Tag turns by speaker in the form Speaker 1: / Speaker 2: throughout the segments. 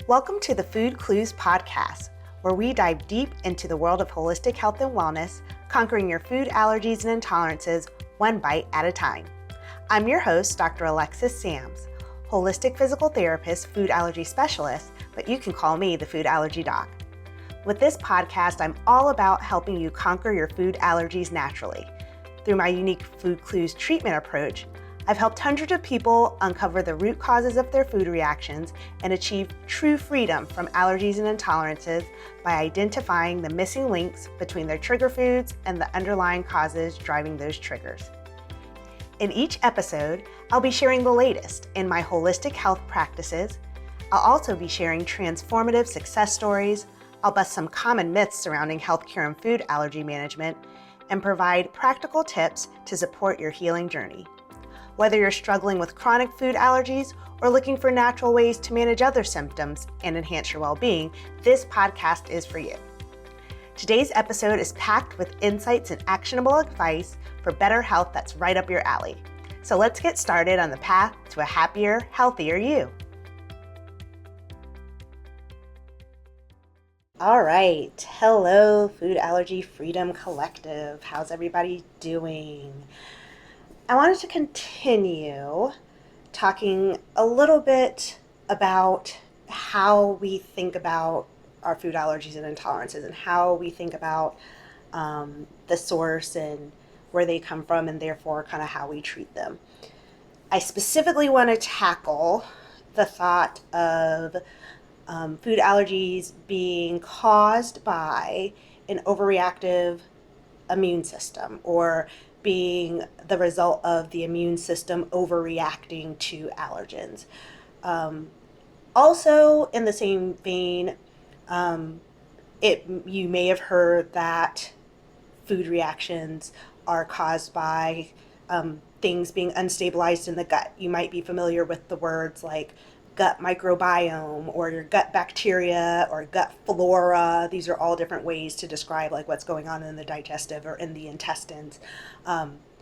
Speaker 1: Welcome to the FoodClues podcast, where we dive deep into the world of holistic health and wellness, conquering your food allergies and intolerances one bite at a time. I'm your host, Dr. Alexis Sams, holistic physical therapist, food allergy specialist, but you can call me the food allergy doc. With this podcast, I'm all about helping you conquer your food allergies naturally. Through my unique FoodClues treatment approach, I've helped hundreds of people uncover the root causes of their food reactions and achieve true freedom from allergies and intolerances by identifying the missing links between their trigger foods and the underlying causes driving those triggers. In each episode, I'll be sharing the latest in my holistic health practices. I'll also be sharing transformative success stories. I'll bust some common myths surrounding healthcare and food allergy management and provide practical tips to support your healing journey. Whether you're struggling with chronic food allergies or looking for natural ways to manage other symptoms and enhance your well-being, this podcast is for you. Today's episode is packed with insights and actionable advice for better health that's right up your alley. So let's get started on the path to a happier, healthier you. All right. Hello, Food Allergy Freedom Collective. How's everybody doing? I wanted to continue talking a little bit about how we think about our food allergies and intolerances and how we think about the source and where they come from and therefore kind of how we treat them. I specifically want to tackle the thought of food allergies being caused by an overreactive immune system or being the result of the immune system overreacting to allergens. Also, in the same vein, you may have heard that food reactions are caused by things being unstabilized in the gut. You might be familiar with the words like gut microbiome or your gut bacteria or gut flora. These are all different ways to describe like what's going on in the digestive or in the intestines.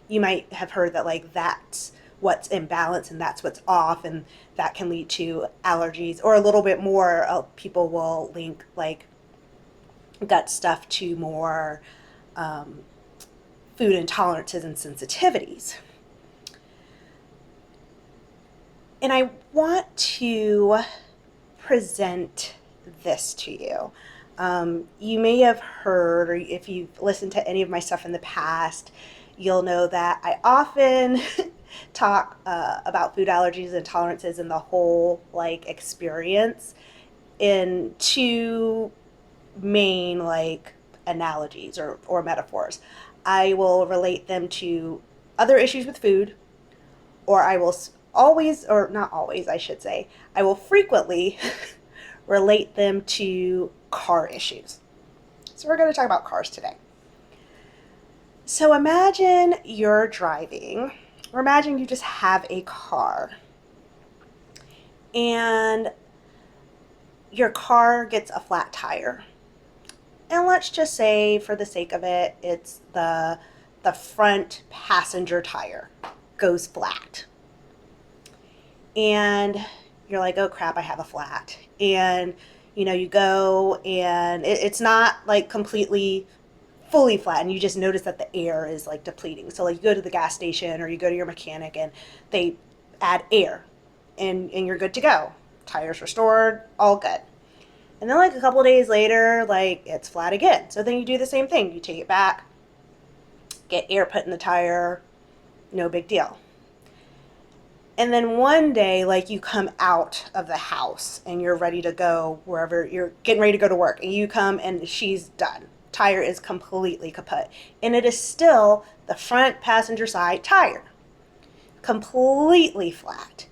Speaker 1: You might have heard that like that's what's imbalanced and that's what's off, and that can lead to allergies, or a little bit more people will link like gut stuff to more food intolerances and sensitivities. And I want to present this to you. You may have heard, or if you've listened to any of my stuff in the past, you'll know that I often talk about food allergies and intolerances and the whole like experience in two main like analogies or metaphors. I will relate them to other issues with food, or I will always, or not always, I should say, I will frequently relate them to car issues. So we're going to talk about cars today. So imagine you're driving, or imagine you just have a car, and your car gets a flat tire. And let's just say, for the sake of it, it's the front passenger tire goes flat. And you're like, oh crap, I have a flat. And you go and it's not like completely fully flat, and you just notice that the air is like depleting. So like you go to the gas station or you go to your mechanic and they add air and you're good to go. Tires restored, all good. And then like a couple of days later, like it's flat again. So then you do the same thing. You take it back, get air put in the tire, no big deal. And then one day, like you come out of the house and you're ready to go wherever, you're getting ready to go to work, and you come and she's done. Tire is completely kaput. And it is still the front passenger side tire, completely flat.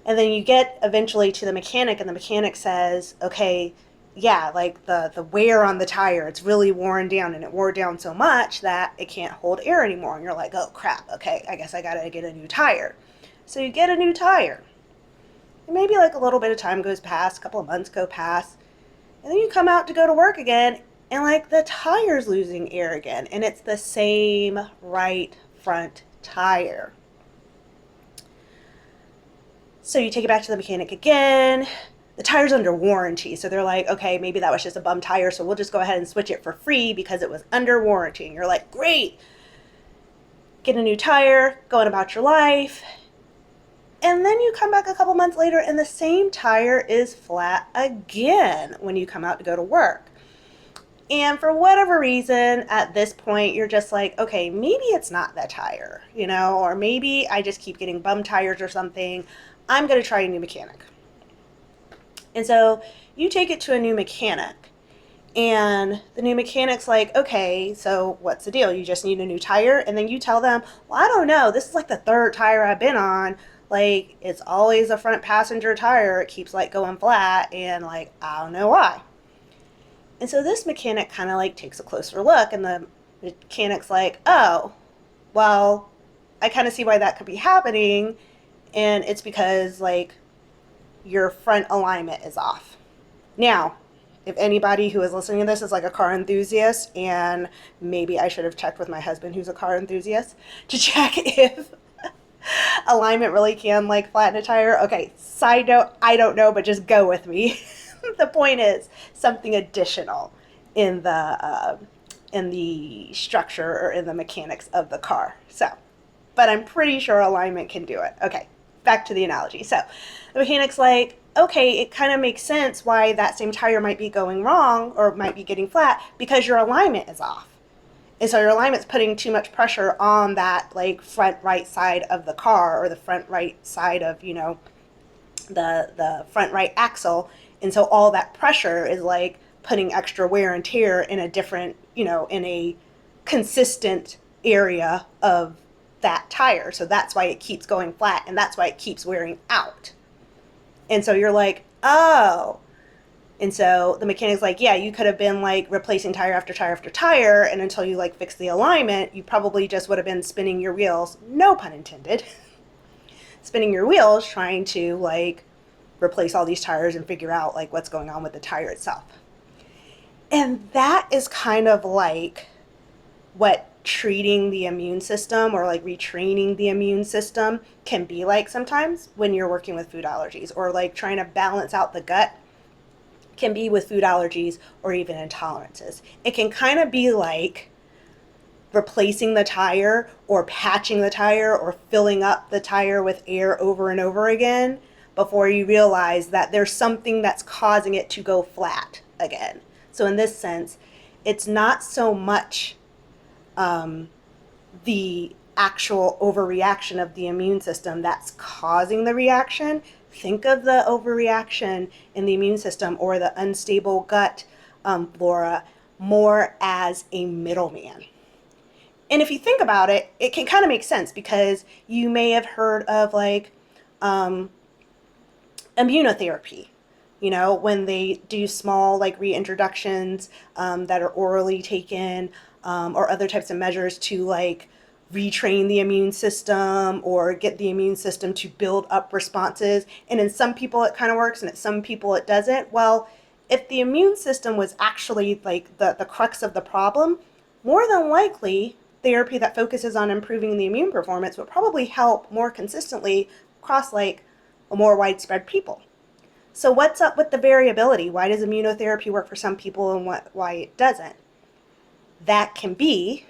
Speaker 1: And then you get eventually to the mechanic, and the mechanic says, okay, yeah, like the wear on the tire, it's really worn down, and it wore down so much that it can't hold air anymore. And you're like, oh crap, okay, I guess I gotta get a new tire. So you get a new tire. And maybe like a little bit of time goes past, a couple of months go past, and then you come out to go to work again, and like the tire's losing air again, and it's the same right front tire. So you take it back to the mechanic again. the tire's under warranty. So they're like, okay, maybe that was just a bum tire, so we'll just go ahead and switch it for free because it was under warranty. And you're like, great, get a new tire, going about your life. And then you come back a couple months later and the same tire is flat again when you come out to go to work. And for whatever reason, at this point, you're just like, okay, maybe it's not that tire, or maybe I just keep getting bum tires or something. I'm going to try a new mechanic. And so you take it to a new mechanic, and the new mechanic's like, okay, so what's the deal? You just need a new tire? And then you tell them, well, I don't know. This is like the third tire I've been on. Like, it's always a front passenger tire. It keeps like going flat, and like, I don't know why. And so this mechanic kind of like takes a closer look, and the mechanic's like, oh, well, I kind of see why that could be happening. And it's because like your front alignment is off. Now, if anybody who is listening to this is like a car enthusiast, and maybe I should have checked with my husband who's a car enthusiast to check if alignment really can like flatten a tire. Okay, side note, I don't know, but just go with me. The point is something additional in the structure or in the mechanics of the car. So, but I'm pretty sure alignment can do it. Okay, back to the analogy. So the mechanic's like, okay, it kind of makes sense why that same tire might be going wrong or might be getting flat because your alignment is off. And so your alignment's putting too much pressure on that like front right side of the car or the front right side of, the front right axle. And so all that pressure is like putting extra wear and tear in a different, in a consistent area of that tire. So that's why it keeps going flat, and that's why it keeps wearing out. And so you're like, oh. And so the mechanic's like, yeah, you could have been like replacing tire after tire after tire, and until you like fix the alignment, you probably just would have been spinning your wheels, no pun intended, spinning your wheels trying to like replace all these tires and figure out like what's going on with the tire itself. And that is kind of like what treating the immune system or like retraining the immune system can be like sometimes when you're working with food allergies, or like trying to balance out the gut can be with food allergies or even intolerances. It can kind of be like replacing the tire or patching the tire or filling up the tire with air over and over again before you realize that there's something that's causing it to go flat again. So in this sense, it's not so much the actual overreaction of the immune system that's causing the reaction. Think of the overreaction in the immune system or the unstable gut flora more as a middleman. And if you think about it, it can kind of make sense because you may have heard of like immunotherapy, when they do small like reintroductions that are orally taken or other types of measures to like retrain the immune system or get the immune system to build up responses. And in some people it kind of works and in some people it doesn't. Well, if the immune system was actually like the crux of the problem, more than likely therapy that focuses on improving the immune performance would probably help more consistently across like a more widespread people. So what's up with the variability? Why does immunotherapy work for some people and why it doesn't? That can be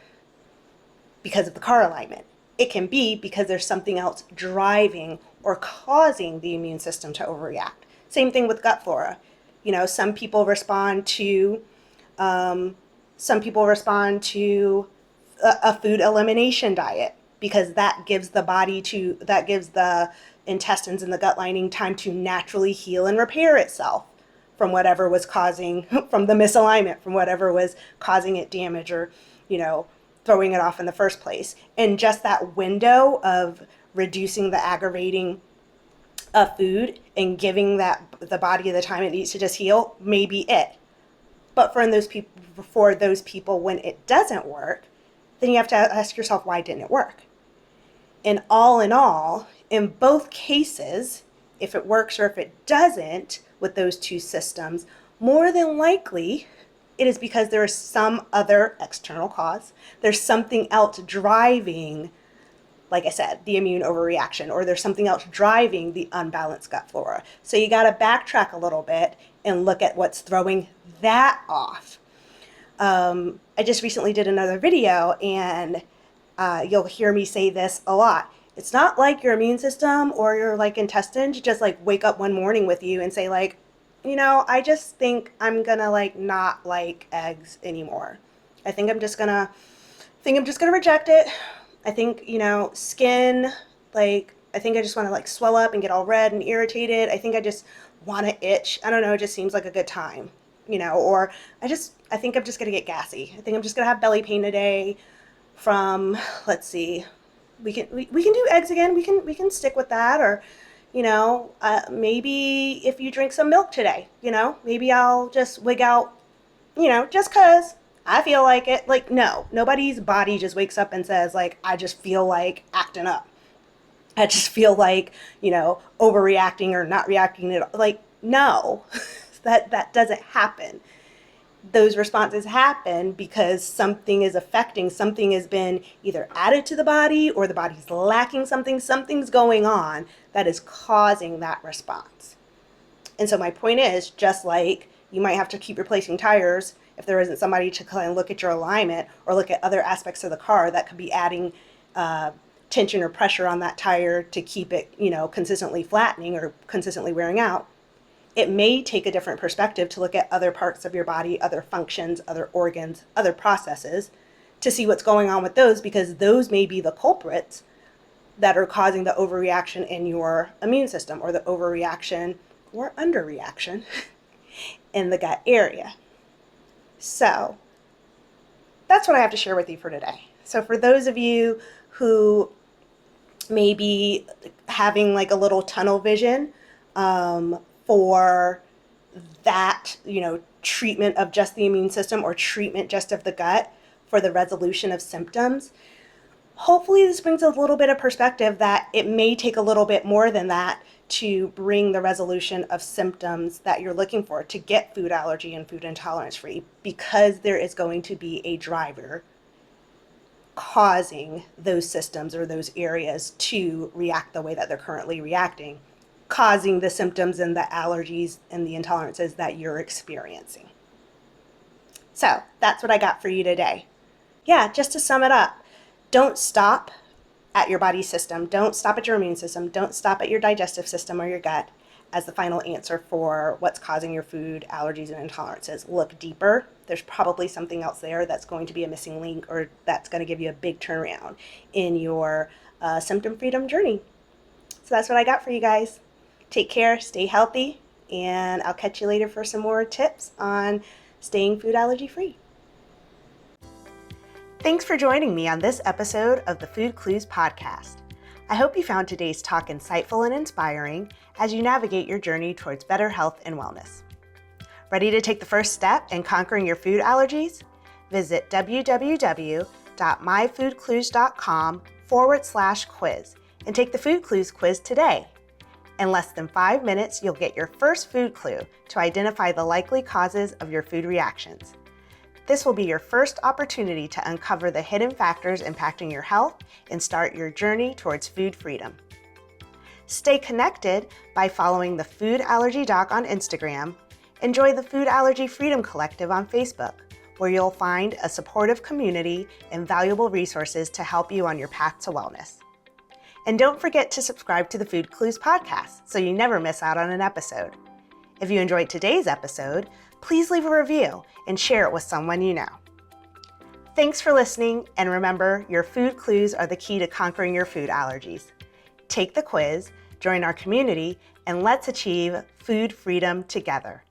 Speaker 1: because of the car alignment. It can be because there's something else driving or causing the immune system to overreact. Same thing with gut flora. Some people respond to a food elimination diet because that gives the intestines and the gut lining time to naturally heal and repair itself from whatever was causing, from the misalignment, from whatever was causing it damage or, throwing it off in the first place. And just that window of reducing the aggravating of food and giving the body the time it needs to just heal may be it. But for those people when it doesn't work, then you have to ask yourself, why didn't it work? And all in all, in both cases, if it works or if it doesn't with those two systems, more than likely it is because there is some other external cause. There's something else driving like I said, the immune overreaction, or there's something else driving the unbalanced gut flora. So you got to backtrack a little bit and look at what's throwing that off. I just recently did another video, and you'll hear me say this a lot. It's not like your immune system or your like intestines just like wake up one morning with you and say like, I just think I'm gonna like not like eggs anymore. I think I'm just gonna reject it. I think, skin, like, I think I just want to like swell up and get all red and irritated. I think I just want to itch. I don't know. It just seems like a good time, or I think I'm just going to get gassy. I think I'm just going to have belly pain today from, let's see, we can do eggs again. We can stick with that. Or, maybe if you drink some milk today, maybe I'll just wig out, just 'cause I feel like it. Like, no, nobody's body just wakes up and says like, I just feel like acting up. I just feel like, overreacting or not reacting at all. Like, no, that doesn't happen. Those responses happen because something is affecting, something has been either added to the body or the body's lacking something, something's going on that is causing that response. And so my point is, just like you might have to keep replacing tires if there isn't somebody to kind of look at your alignment or look at other aspects of the car that could be adding tension or pressure on that tire to keep it, consistently flattening or consistently wearing out. It may take a different perspective to look at other parts of your body, other functions, other organs, other processes to see what's going on with those, because those may be the culprits that are causing the overreaction in your immune system, or the overreaction or underreaction in the gut area. So that's what I have to share with you for today. So for those of you who may be having like a little tunnel vision for that, treatment of just the immune system or treatment just of the gut for the resolution of symptoms, hopefully this brings a little bit of perspective that it may take a little bit more than that to bring the resolution of symptoms that you're looking for to get food allergy and food intolerance free, because there is going to be a driver causing those systems or those areas to react the way that they're currently reacting, causing the symptoms and the allergies and the intolerances that you're experiencing. So that's what I got for you today. Yeah, just to sum it up, don't stop at your body system. Don't stop at your immune system. Don't stop at your digestive system or your gut as the final answer for what's causing your food allergies and intolerances. Look deeper. There's probably something else there that's going to be a missing link, or that's going to give you a big turnaround in your symptom freedom journey. So that's what I got for you guys. Take care, stay healthy, and I'll catch you later for some more tips on staying food allergy free. Thanks for joining me on this episode of the FoodClues podcast. I hope you found today's talk insightful and inspiring as you navigate your journey towards better health and wellness. Ready to take the first step in conquering your food allergies? Visit www.myfoodclues.com/quiz and take the FoodClues quiz today. In less than 5 minutes, you'll get your first food clue to identify the likely causes of your food reactions. This will be your first opportunity to uncover the hidden factors impacting your health and start your journey towards food freedom. Stay connected by following the Food Allergy Doc on Instagram. Enjoy the Food Allergy Freedom Collective on Facebook, where you'll find a supportive community and valuable resources to help you on your path to wellness. And don't forget to subscribe to the FoodClues podcast so you never miss out on an episode. If you enjoyed today's episode, please leave a review and share it with someone you know. Thanks for listening, and remember, your food clues are the key to conquering your food allergies. Take the quiz, join our community, and let's achieve food freedom together.